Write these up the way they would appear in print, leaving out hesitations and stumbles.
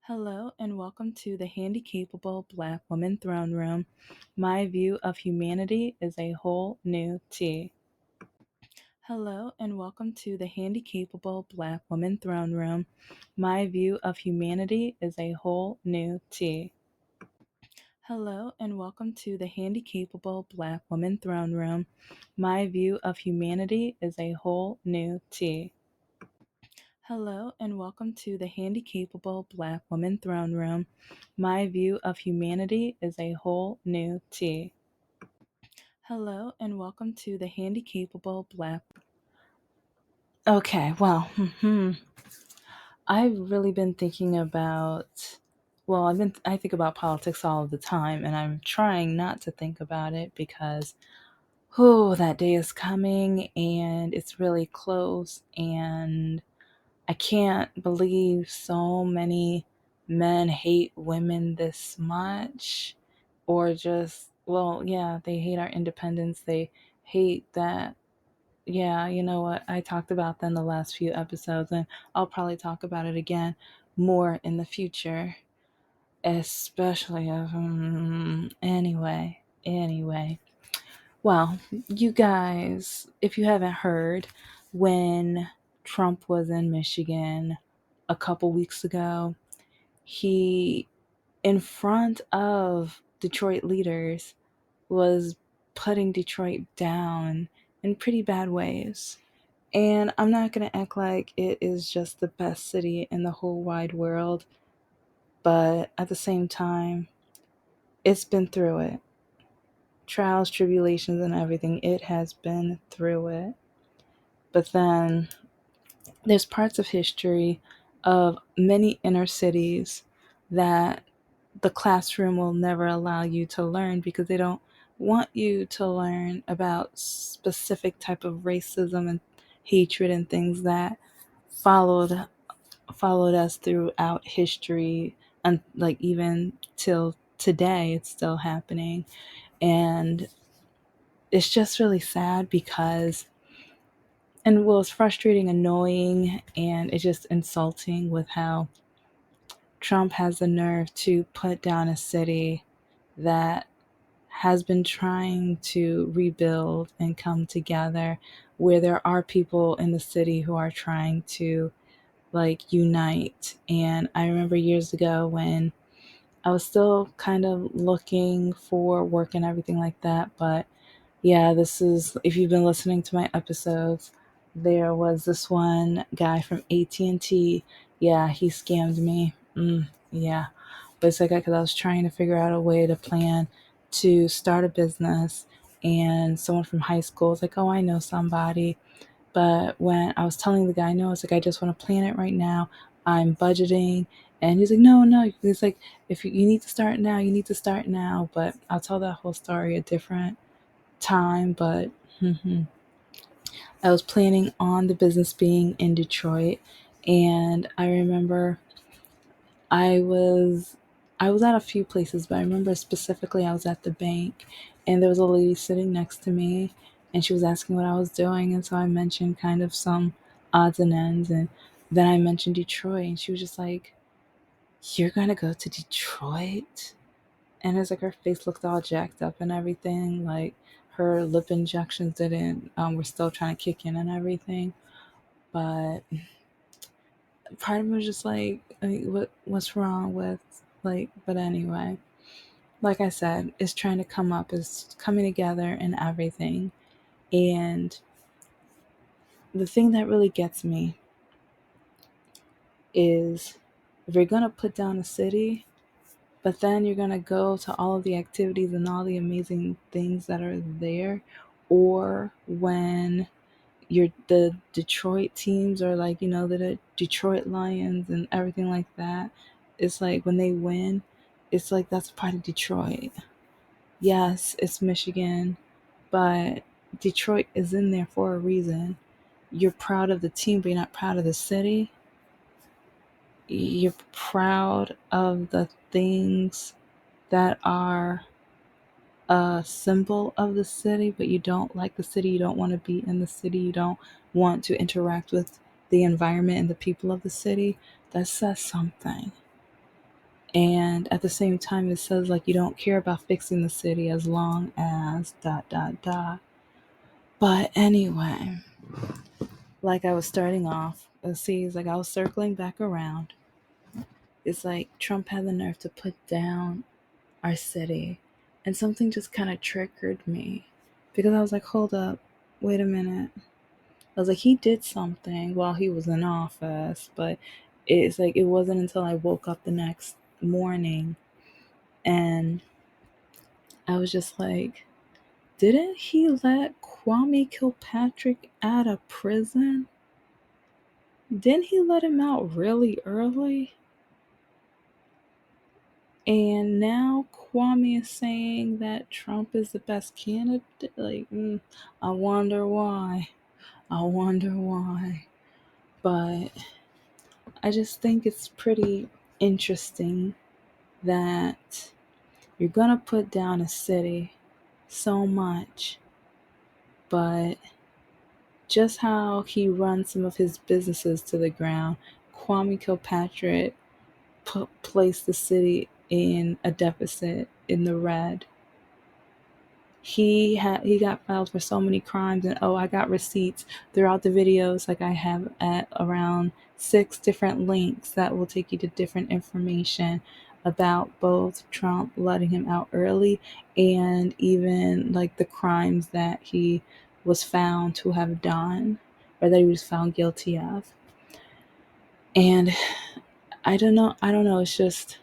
Hello and welcome to the Handicapable Black Woman Throne Room. My view of humanity is a whole new tea. Hello and welcome to the Handicapable Black Woman Throne Room. My view of humanity is a whole new tea. Hello and welcome to the Handicapable Black Woman Throne Room. My view of humanity is a whole new tea. Hello and welcome to the Handicapable Black Woman Throne Room. My view of humanity is a whole new tea. Hello and welcome to the Handicapable Black. Okay, well, I've really been thinking about. I think about politics all of the time, and I'm trying not to think about it because, that day is coming, and it's really close, and I can't believe so many men hate women this much, or just, yeah, they hate our independence. They hate that. Yeah, you know what? I talked about that in the last few episodes, and I'll probably talk about it again more in the future, especially anyway. Well, you guys, if you haven't heard, when Trump was in Michigan a couple weeks ago, he, in front of Detroit leaders, was putting Detroit down in pretty bad ways. And I'm not going to act like it is just the best city in the whole wide world, but at the same time, it's been through it. Trials, tribulations, and everything. It has been through it. But then there's parts of history of many inner cities that the classroom will never allow you to learn because they don't want you to learn about specific type of racism and hatred and things that followed us throughout history, and like even till today it's still happening. And it's just really sad because, and it's frustrating, annoying, and it's just insulting with how Trump has the nerve to put down a city that has been trying to rebuild and come together, where there are people in the city who are trying to like unite. And I remember years ago when I was still kind of looking for work and everything like that, but yeah, this is, if you've been listening to my episodes, there was this one guy from AT&T. Yeah, he scammed me. Yeah, but it's like because I was trying to figure out a way to plan to start a business, and someone from high school was like, "Oh, I know somebody." But when I was telling the guy, no, it's like I just want to plan it right now. I'm budgeting, and he's like, "No, no." He's like, "If you need to start now, you need to start now." But I'll tell that whole story a different time. But I was planning on the business being in Detroit, and I remember I was I was at a few places, but I remember specifically I was at the bank, and there was a lady sitting next to me, and she was asking what I was doing, and so I mentioned kind of some odds and ends, and then I mentioned Detroit, and she was just like, "You're gonna go to Detroit?" And it's like her face looked all jacked up and everything, like her lip injections didn't were still trying to kick in and everything. But part of me was just like, I mean, what's wrong with, like, but anyway, like I said, it's trying to come up, it's coming together and everything. And the thing that really gets me is, if you're gonna put down a city, but then you're gonna go to all of the activities and all the amazing things that are there, or when the Detroit teams are like, the Detroit Lions and everything like that. It's like when they win, it's like that's part of Detroit. Yes, it's Michigan, but Detroit is in there for a reason. You're proud of the team, but you're not proud of the city. You're proud of the things that are a symbol of the city, but you don't like the city, you don't want to be in the city, you don't want to interact with the environment and the people of the city. That says something. And at the same time, it says like you don't care about fixing the city as long as dot dot dot. But anyway, like I was starting off, let's see, it's like I was circling back around. It's like Trump had the nerve to put down our city, and something just kind of triggered me because I was like, hold up, wait a minute. I was like, he did something while he was in office, but it's like it wasn't until I woke up the next morning and I was just like, didn't he let Kwame Kilpatrick out of prison? Didn't he let him out really early? And now Kwame is saying that Trump is the best candidate. Like, I wonder why. I wonder why. But I just think it's pretty interesting that you're going to put down a city so much, but just how he runs some of his businesses to the ground, Kwame Kilpatrick placed the city in a deficit, in the red. He got filed for so many crimes, and I got receipts throughout the videos. Like I have at around 6 different links that will take you to different information about both Trump letting him out early and even like the crimes that he was found to have done or that he was found guilty of. And I don't know, it's just,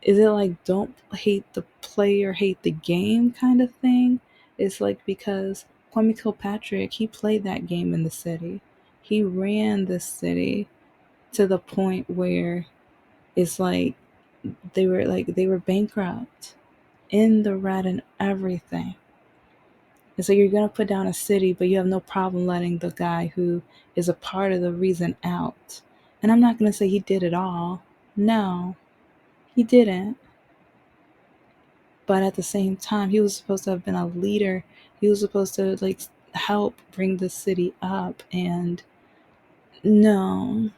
is it like don't hate the player, hate the game kind of thing? It's like because Kwame Kilpatrick, he played that game in the city. He ran the city to the point where it's like they were bankrupt in the red and everything. And so you're gonna put down a city, but you have no problem letting the guy who is a part of the reason out. And I'm not gonna say he did it all. No, he didn't. But at the same time, he was supposed to have been a leader. He was supposed to like help bring the city up. And no,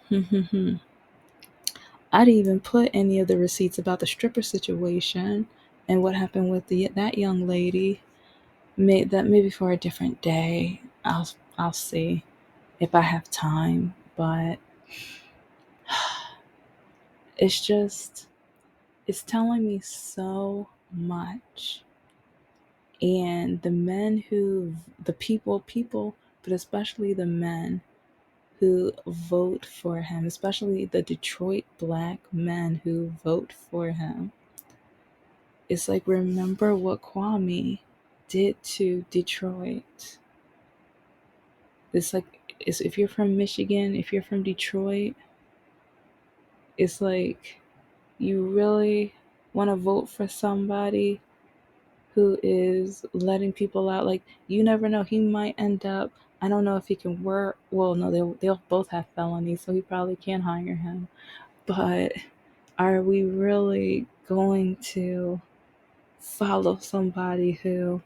I didn't even put any of the receipts about the stripper situation and what happened with that young lady. Maybe for a different day. I'll see if I have time. But it's just, it's telling me so much. And the people, but especially the men who vote for him, especially the Detroit black men who vote for him, it's like, remember what Kwame did to Detroit. It's like, if you're from Michigan, if you're from Detroit, it's like, you really want to vote for somebody who is letting people out. Like, you never know, he might end up, I don't know if he can work. Well, no, they'll both have felonies, so he probably can hire him. But are we really going to follow somebody who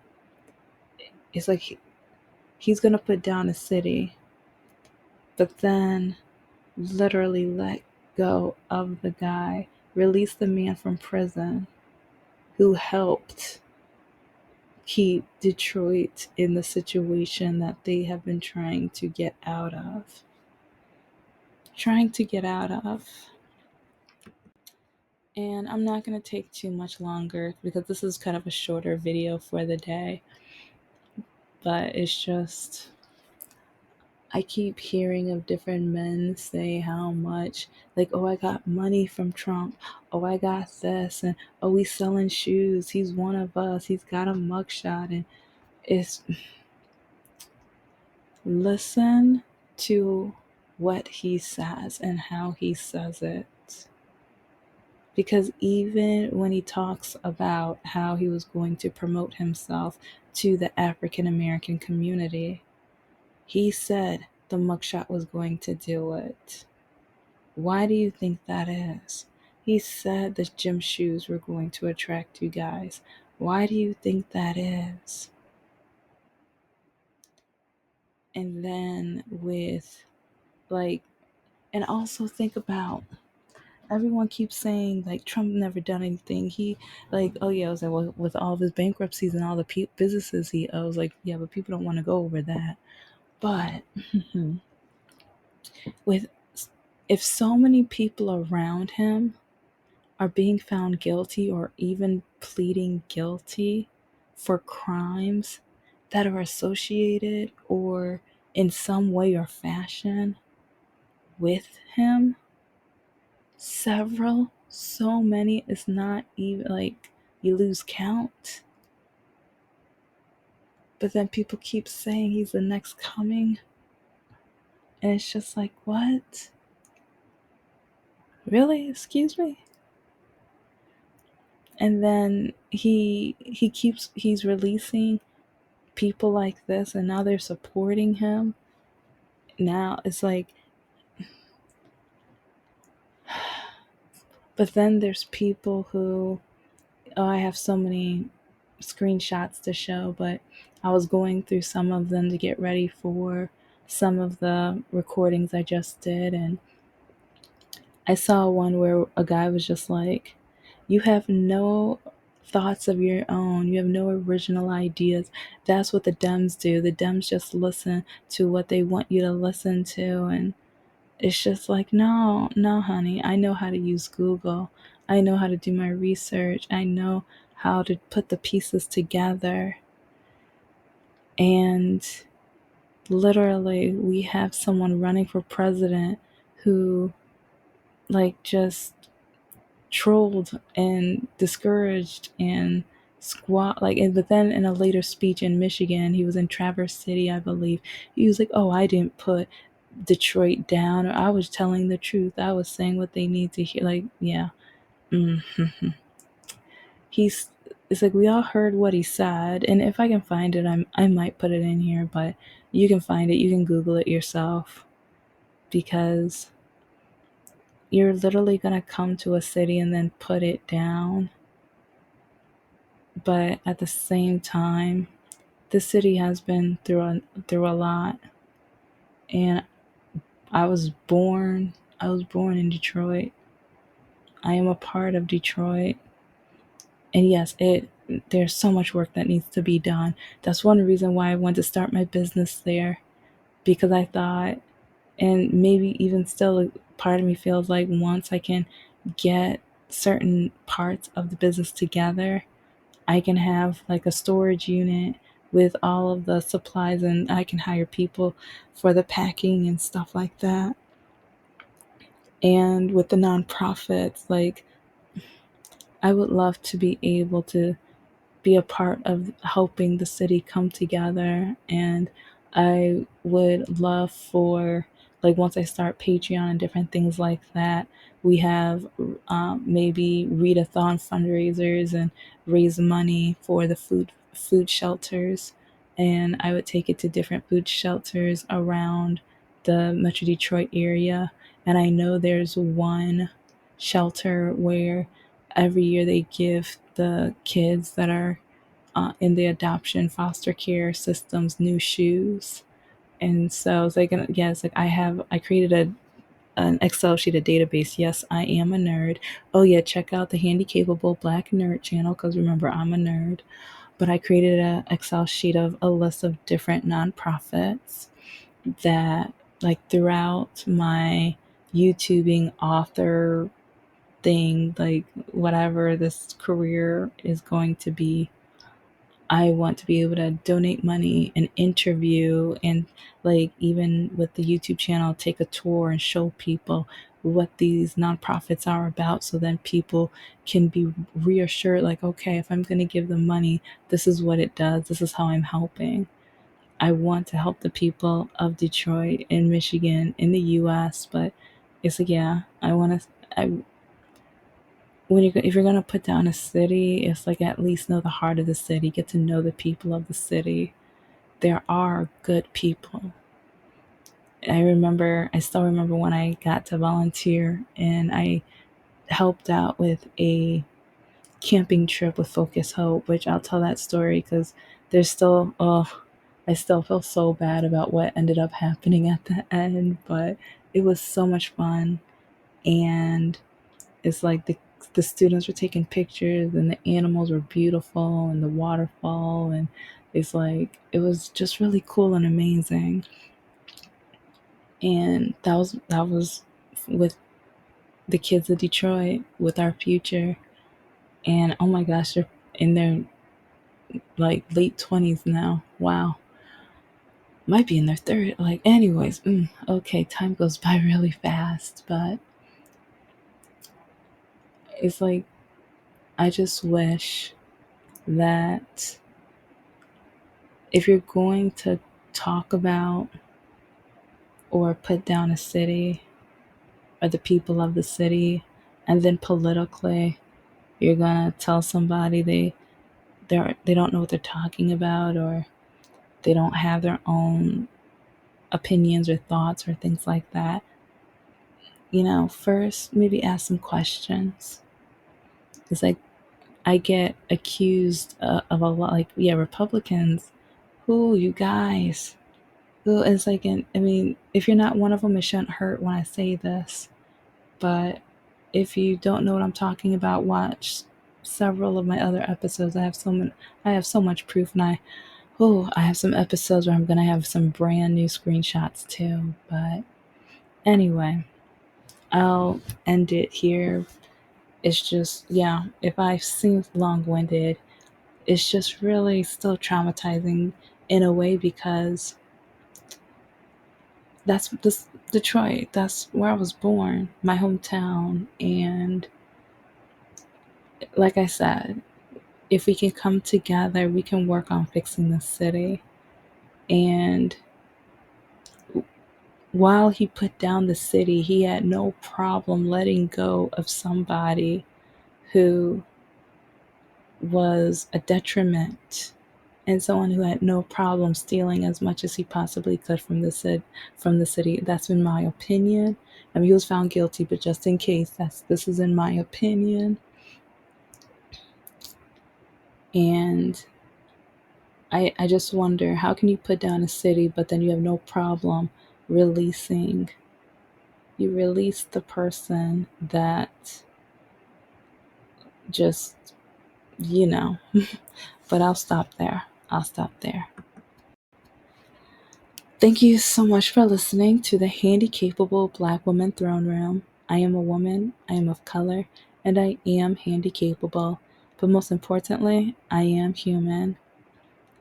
is like, he's going to put down a city, but then literally let go of the guy, release the man from prison who helped keep Detroit in the situation that they have been trying to get out of. Trying to get out of. And I'm not going to take too much longer because this is kind of a shorter video for the day. But it's just, I keep hearing of different men say how much, like, oh, I got money from Trump. Oh, I got this. And oh, he's selling shoes. He's one of us. He's got a mugshot. And it's, listen to what he says and how he says it. Because even when he talks about how he was going to promote himself to the African American community, he said the mugshot was going to do it. Why do you think that is? He said the gym shoes were going to attract you guys. Why do you think that is? And then with like, and also think about Everyone keeps saying like Trump never done anything. He like, oh yeah, I was like, well, with all of his bankruptcies and all the businesses he owes, like, yeah, but people don't want to go over that. But with if so many people around him are being found guilty or even pleading guilty for crimes that are associated or in some way or fashion with him, several, so many, it's not even like you lose count. But then people keep saying he's the next coming, and it's just like, what? Really? Excuse me? And then he's releasing people like this, and now they're supporting him. Now it's like, but then there's people who, oh, I have so many screenshots to show, but I was going through some of them to get ready for some of the recordings I just did, and I saw one where a guy was just like, you have no thoughts of your own. You have no original ideas. That's what the Dems do. The Dems just listen to what they want you to listen to. And it's just like, no, no, honey. I know how to use Google. I know how to do my research. I know how to put the pieces together. And literally, we have someone running for president who, like, just trolled and discouraged and squat like, and but then in a later speech in Michigan, he was in Traverse City, I believe, he was like, oh, I didn't put Detroit down, or I was telling the truth, I was saying what they need to hear. Like, yeah. Mm-hmm. He's It's like we all heard what he said, and if I can find it, I might put it in here, but you can find it, you can Google it yourself, because you're literally gonna come to a city and then put it down. But at the same time, the city has been through a lot, and I was born in Detroit. I am a part of Detroit. And yes, it there's so much work that needs to be done. That's one reason why I wanted to start my business there, because I thought, and maybe even still, part of me feels like once I can get certain parts of the business together, I can have like a storage unit with all of the supplies, and I can hire people for the packing and stuff like that. And with the nonprofits, like, I would love to be able to be a part of helping the city come together. And I would love for, like, once I start Patreon and different things like that, we have maybe readathon fundraisers and raise money for the food shelters. And I would take it to different food shelters around the Metro Detroit area. And I know there's one shelter where every year they give the kids that are in the adoption foster care systems new shoes. And so it's like, yeah, it's like I created an Excel sheet, a database. Yes, I am a nerd. Oh yeah, check out the Handicapable Black Nerd channel, because remember, I'm a nerd. But I created an Excel sheet of a list of different nonprofits that, like, throughout my YouTubing author thing, like whatever this career is going to be, I want to be able to donate money and interview, and, like, even with the YouTube channel, take a tour and show people what these nonprofits are about, so then people can be reassured, like, okay, if I'm going to give them money, this is what it does, this is how I'm helping. I want to help the people of Detroit and Michigan in the US, but it's like, yeah, I want to, if you're gonna put down a city, it's like, at least know the heart of the city, get to know the people of the city. There are good people. I still remember when I got to volunteer and I helped out with a camping trip with Focus Hope, which I'll tell that story because there's still, oh, I still feel so bad about what ended up happening at the end, but it was so much fun. And It's like the students were taking pictures and the animals were beautiful and the waterfall, and it's like it was just really cool and amazing. And that was with the kids of Detroit, with our future. And oh my gosh, they're in their like late 20s now. Wow. Might be in their third. Like, anyways, okay, time goes by really fast, but it's like I just wish that if you're going to talk about or put down a city or the people of the city, and then politically you're gonna tell somebody they don't know what they're talking about, or they don't have their own opinions or thoughts or things like that, first maybe ask some questions. It's like I get accused of a lot, like, yeah, Republicans, who, you guys, who, it's like, I mean, if you're not one of them, it shouldn't hurt when I say this, but if you don't know what I'm talking about, watch several of my other episodes. I have so much proof, and I have some episodes where I'm gonna have some brand new screenshots too. But anyway, I'll end it here. It's just, yeah, if I seem long winded, it's just really still traumatizing in a way, because that's this Detroit, that's where I was born, my hometown. And like I said, if we can come together, we can work on fixing the city. And while he put down the city, he had no problem letting go of somebody who was a detriment, and someone who had no problem stealing as much as he possibly could from the city. That's in my opinion. I mean, he was found guilty, but just in case, this is in my opinion. And I just wonder, how can you put down a city, but then you have no problem releasing you release the person that just, you know. But I'll stop there. I'll stop there. Thank you so much for listening to the Handicapable Black Woman Throne Room. I am a woman, I am of color, and I am handicapable. But most importantly, I am human,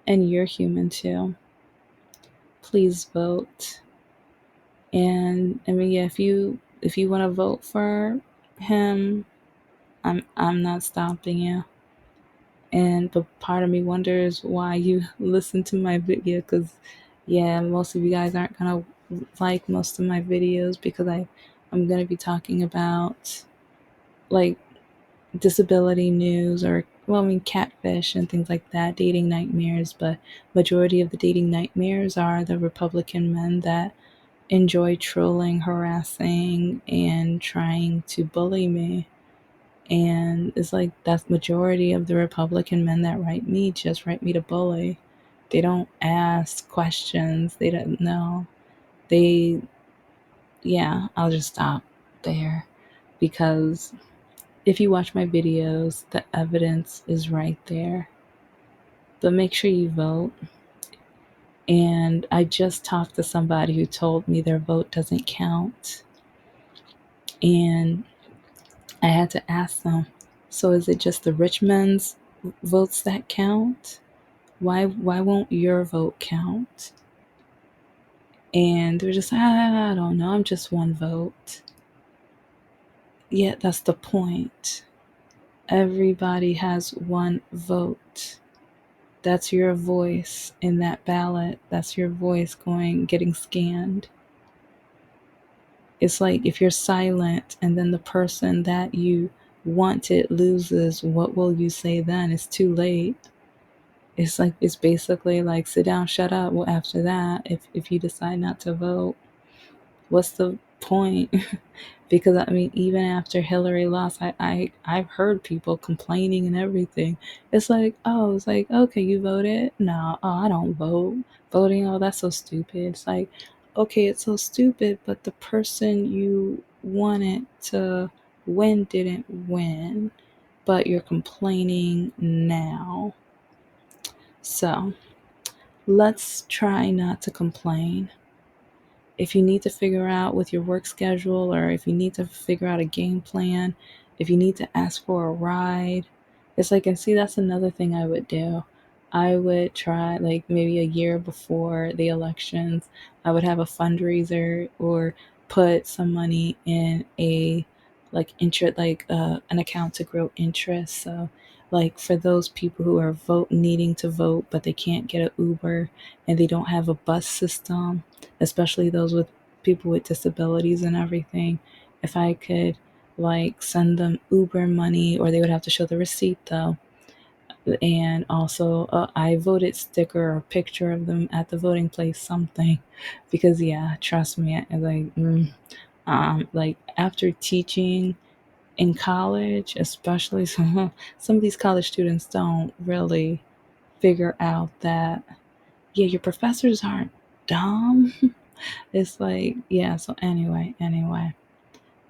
and you're human too. Please vote. And I mean, yeah, if you want to vote for him, I'm not stopping you. And but part of me wonders why you listen to my video, because yeah, most of you guys aren't gonna like most of my videos, because I'm gonna be talking about like disability news, or, well, I mean, catfish and things like that, dating nightmares. But majority of the dating nightmares are the Republican men that enjoy trolling, harassing, and trying to bully me. And it's like that's majority of the Republican men that write me just write me to bully. They don't ask questions. They don't know. They, yeah, I'll just stop there, because if you watch my videos, the evidence is right there. But make sure you vote. And I just talked to somebody who told me their vote doesn't count. And I had to ask them, so is it just the rich men's votes that count? Why won't your vote count? And they're just, I don't know, I'm just one vote. Yet that's the point. Everybody has one vote. That's your voice in that ballot. That's your voice getting scanned. It's like if you're silent and then the person that you wanted loses, what will you say then? It's too late. It's like, it's basically like, sit down, shut up. Well, after that, if you decide not to vote, what's the point? Because I mean, even after Hillary lost, I've heard people complaining and everything. It's like, okay, you voted? No, oh, I don't vote. Voting, oh, that's so stupid. It's like, okay, it's so stupid, but the person you wanted to win didn't win, but you're complaining now. So let's try not to complain. If you need to figure out with your work schedule, or if you need to figure out a game plan, if you need to ask for a ride, it's like, and see, that's another thing I would do. I would try, like, maybe a year before the elections, I would have a fundraiser or put some money in a like interest, like an account to grow interest. So, like, for those people who are vote needing to vote but they can't get an Uber and they don't have a bus system, especially those with people with disabilities and everything, if I could like send them Uber money, or they would have to show the receipt though, and also I voted sticker or picture of them at the voting place, something, because yeah, trust me, like after teaching in college, especially some of these college students don't really figure out that yeah, your professors aren't dumb. It's like, yeah, so anyway.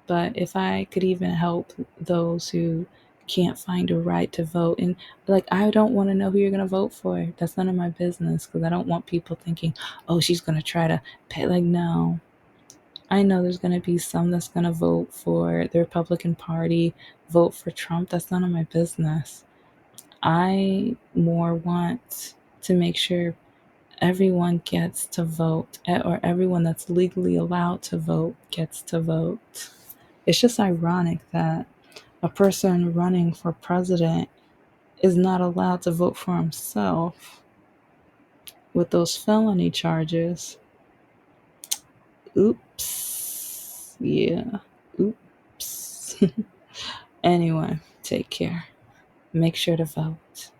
But if I could even help those who can't find a right to vote, and like, I don't want to know who you're going to vote for. That's none of my business, because I don't want people thinking, oh, she's going to try to pay. Like, no. I know there's going to be some that's going to vote for the Republican Party, vote for Trump. That's none of my business. I more want to make sure everyone gets to vote, or everyone that's legally allowed to vote gets to vote. It's just ironic that a person running for president is not allowed to vote for himself with those felony charges. Oops. Yeah. Oops. Anyway, take care. Make sure to vote.